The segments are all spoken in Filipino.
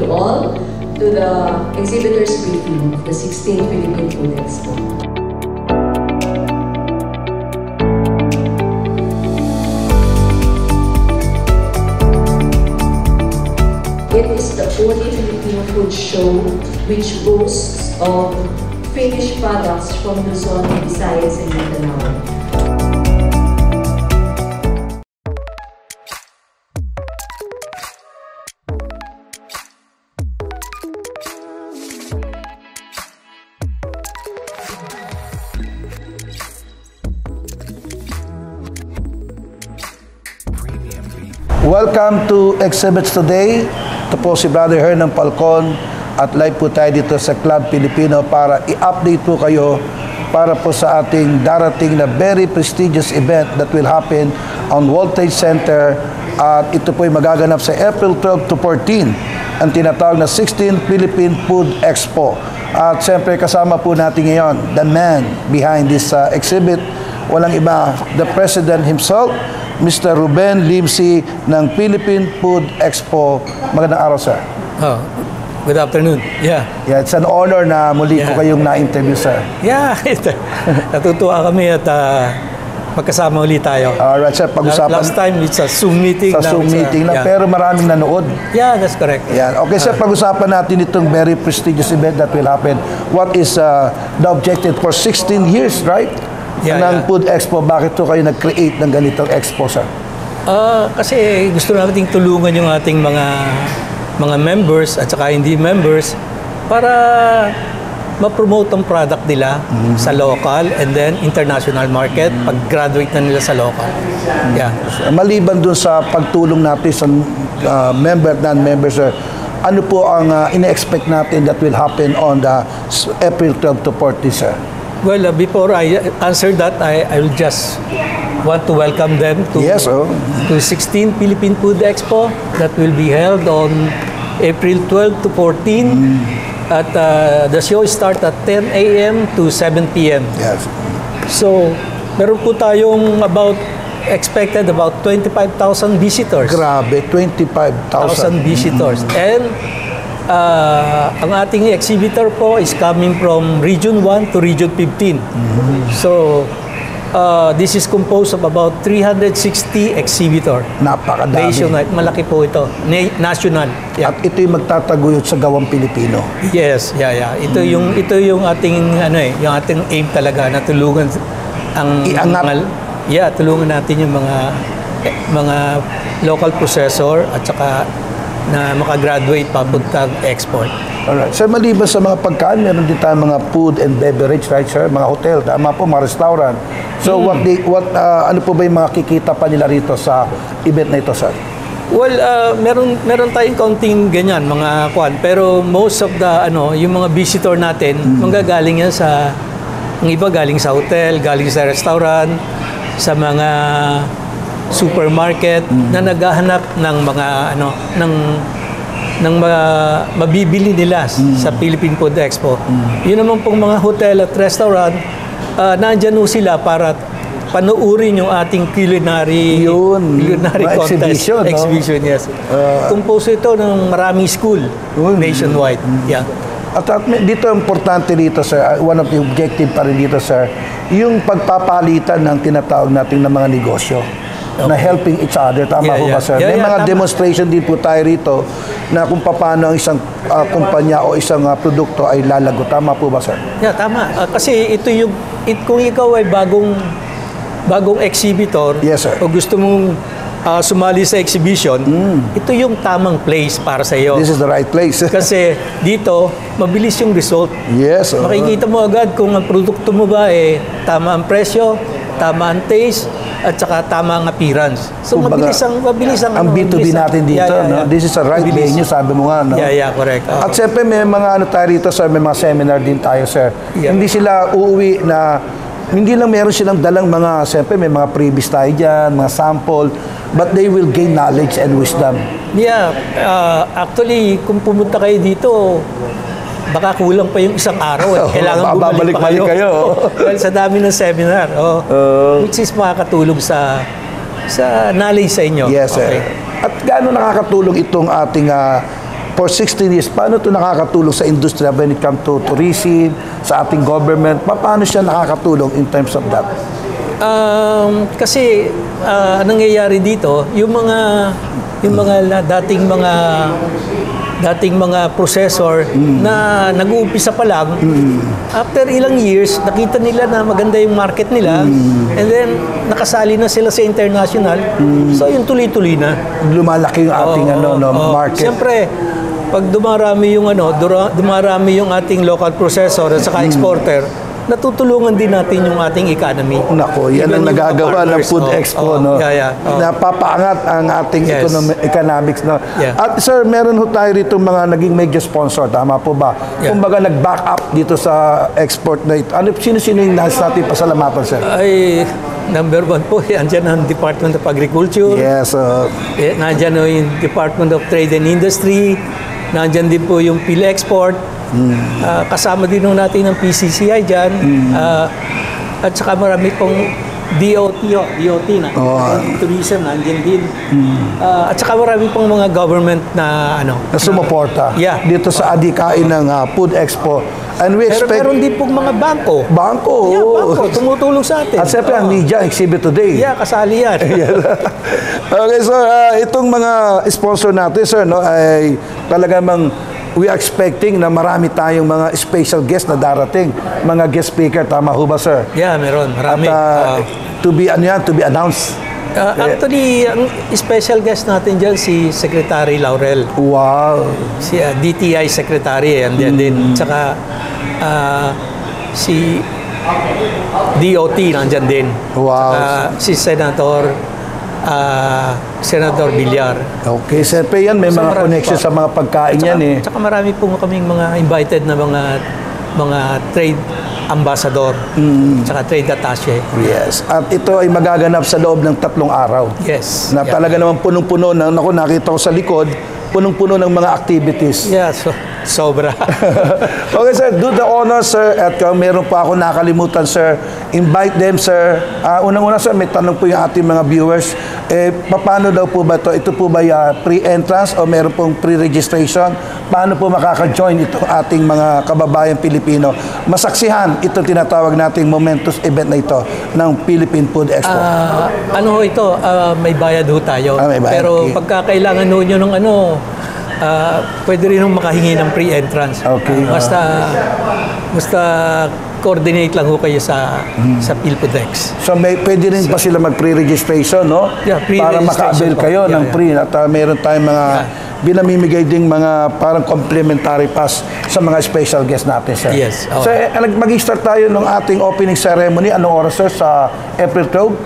you all to the exhibitors briefing of the 16th Philippine Food Expo. It is the only Filipino food show which boasts of finished products from Luzon, Visayas, and Mindanao. Welcome to Exhibits Today. Ito po si Brother Hernan Falcon at live po tayo dito sa Club Filipino para i-update po kayo para po sa ating darating na very prestigious event that will happen on World Trade Center at ito po ay magaganap sa April 12 to 14 ang tinatawag na 16th Philippine Food Expo. At siyempre kasama po natin ngayon the man behind this exhibit, walang iba, the President himself, Mr. Ruben Limsi ng Philippine Food Expo. Magandang araw, sir. Oh, good afternoon. Yeah, it's an honor na muli ko kayong na-interview, sir. Yeah, natutuwa kami at magkasama ulit tayo. Alright, sir. Pag-usapan. Last time, it's a Zoom meeting. Sa Zoom meeting na, pero maraming nanood. Yeah, that's correct. Yeah. Okay, sir. Pag-usapan natin itong very prestigious event that will happen. What is the objective for 16 years, right? Ng Food Expo, bakit to kayo nag-create ng ganitong expo, sir? Kasi gusto nating tulungan yung ating mga members at saka hindi members para ma-promote ang product nila sa local and then international market pag-graduate na nila sa local. Yeah. Maliban dun sa pagtulong natin sa member at non-member, sir, ano po ang ina-expect natin that will happen on the April 12 to 14, sir? Well, before I answer that, I will just want to welcome them to to 16 Philippine Food Expo that will be held on April 12 to 14. At the show start at 10 a.m. to 7 p.m. Yes. So, meron po tayong expected about 25,000 visitors. Grabe, 25,000 visitors. And ang ating exhibitor po is coming from Region 1 to Region 15. So, this is composed of about 360 exhibitor. Napakadami. Nationwide. Malaki po ito. National. Yeah. At ito yung magtataguyod sa gawang Pilipino. Yes, yeah. Ito yung ating yung ating aim talaga na tulungan ang tulungan natin yung mga local processor at saka na makagraduate papuntang export. Alright. Sir, maliban sa mga pagkain, meron din tayong mga food and beverage, right, sir? Mga hotel, tama po, mga restaurant. So, ano po ba yung mga kikita pa nila rito sa event na ito, sir? Well, meron tayong kaunting ganyan, mga kwan. Pero most of the, yung mga visitor natin, manggagaling yan ang iba galing sa hotel, galing sa restaurant, sa mga supermarket na naghahanap ng mga ng mga mabibili nila sa Philippine Food Expo. Yun naman pong mga hotel at restaurant, nandyan sila para panuurin yung ating culinary contest. Exhibition, yes. Composed ito ng maraming school nationwide. Yeah. At dito, importante dito, sir, one of the objective pa rin dito, sir, yung pagpapalitan ng tinatawag natin ng mga negosyo. Na helping each other. Tama po ba, sir? May mga demonstration din po tayo rito na kung paano ang isang kumpanya o isang produkto ay lalago. Tama po ba, sir? Yeah, tama. Kasi kung ikaw ay bagong exhibitor, yes, sir, o gusto mong sumali sa exhibition, ito yung tamang place para sa iyo. This is the right place. Kasi dito, mabilis yung result. Yes. Makikita mo agad kung ang produkto mo ba tama ang presyo, tama ang taste, at saka tama ang appearance. So, mabilis ang B2B natin dito. No? This is a right venue, sabi mo nga. No? Yeah, correct. At siyempre, may mga tayo rito, sir, may mga seminar din tayo, sir. Yeah. Hindi sila uuwi na, hindi lang meron silang dalang mga, siyempre, may mga freebies tayo dyan, mga sample, but they will gain knowledge and wisdom. Yeah. Actually, kung pumunta kayo dito, baka kulang pa yung isang araw. Kailangan bumalik pa kayo. Well, sa dami ng seminar. Which is makakatulong sa knowledge sa inyo. Yes, sir. At gaano nakakatulong itong ating for 16 years, paano ito nakakatulong sa industriya when it comes to tourism, sa ating government? Paano siya nakakatulong in terms of that? Kasi nangyayari dito, yung mga dating mga processor na nag-uumpisa pa lang, after ilang years, nakita nila na maganda yung market nila, and then nakasali na sila sa international, so yung tuloy-tuloy na. Lumalaki yung ating market. Siyempre, pag dumarami yung ating local processor at saka exporter, natutulungan din natin yung ating economy. Nako, yan ang nagagawa ng Food Expo, no? Napapaangat ang ating economics, no? At sir, meron ho tayo rito mga naging major sponsor, tama po ba? Kumbaga nag-back up dito sa export na ito. Sino-sino yung nais natin pasalamatan, sir? Ay, number 1 po, andyan ang Department of Agriculture. Yes. Nandyan yung Department of Trade and Industry. Nandyan din po yung PhilExport. Kasama din natin ang PCCI dyan. At saka marami pong DOT na. Tourism, nandiyan din. At saka marami pong mga government na sumuporta dito sa adikain ng Food Expo. And we expect... Meron din pong mga bangko. Bangko? Yeah, bangko. Tumutulong sa atin. At siyempre, ang media exhibit today. Yeah, kasali yan. Okay, sir. Itong mga sponsor natin, sir, no, ay talagang we are expecting na marami tayong mga special guest na darating. Mga guest speaker. Tama ho ba, sir? Yeah, meron. Marami. At to be announced. Actually, ang special guest natin dyan si Secretary Laurel. Wow. Si DTI Secretary. Andiyan din. Tsaka si DOT nandyan din. Wow. Si Senator Villar. Okay, sir. Yan, may mga connection sa mga pagkain yan eh. Tsaka marami po kaming mga invited na mga trade ambassador, tsaka trade attaché. Yes. At ito ay magaganap sa loob ng 3 araw. Yes. Na talaga naman punong-puno. Nakita ko sa likod, punong-puno ng mga activities. Yeah, sobra. Okay, sir. Do the honor, sir. At meron pa ako nakalimutan, sir. Invite them, sir. Unang-una, sir, may tanong po yung ating mga viewers. Paano daw po ba ito? Ito po ba pre-entrance o meron pong pre-registration? Paano po makaka-join itong ating mga kababayan Pilipino? Masaksihan itong tinatawag nating momentous event na ito ng Philippine Food Expo. Ito? May bayad ho tayo. May bayad. Pero pagkakailangan ho nyo ng pwede rin makahingi ng pre-entrance. Okay. Basta coordinate lang ho kayo sa PhilPodex. So pwede rin pa sila mag-pre-registration, no? Yeah, para maka-avail kayo ng free. At meron tayong mga binamimigay ding mga parang complimentary pass sa mga special guests natin, sir. Yes. So mag-start tayo ng ating opening ceremony. Anong oras, sir? Sa April 12?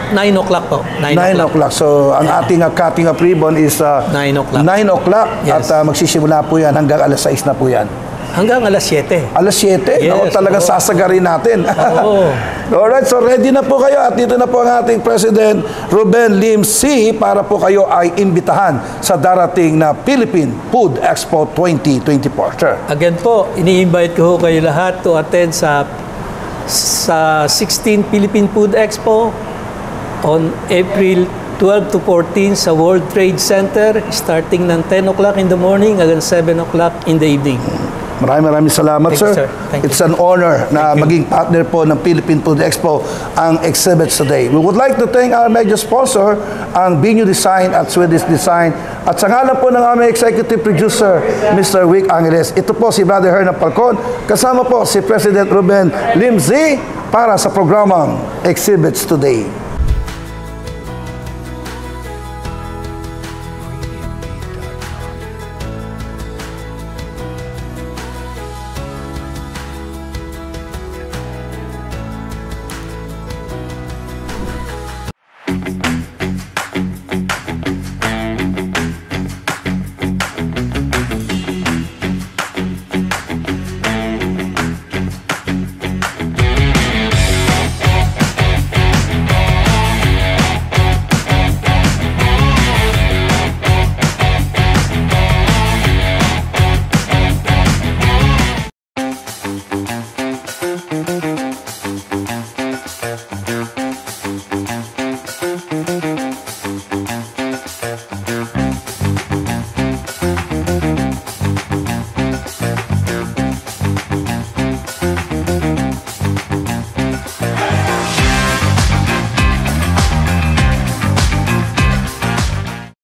9 o'clock po. 9 o'clock. So, ang ating cutting of ribbon is 9 o'clock. 9 o'clock. Yes. At magsisimula po yan hanggang alas 6 na po yan. Hanggang alas 7. Alas 7? Yes. Ako talagang sasagarin natin. Oo. Alright, so ready na po kayo. At dito na po ang ating President Ruben Lim C. para po kayo ay imbitahan sa darating na Philippine Food Expo 2024. Sir. Again po, ini-invite ko kayo lahat to attend sa 16 Philippine Food Expo on April 12 to 14 sa World Trade Center, starting ng 10 o'clock in the morning hanggang 7 o'clock in the evening. Maraming salamat, Thank you, sir. Thank you. It's an honor na maging partner po ng Philippine Food Expo ang exhibits today. We would like to thank our major sponsor, ang Binyo Design at Swedish Design. At sa ngalan po ng aming executive producer, Mr. Wick Angeles. Ito po si Brother Hernan Falcon. Kasama po si President Ruben Lim Z. para sa programang Exhibits Today.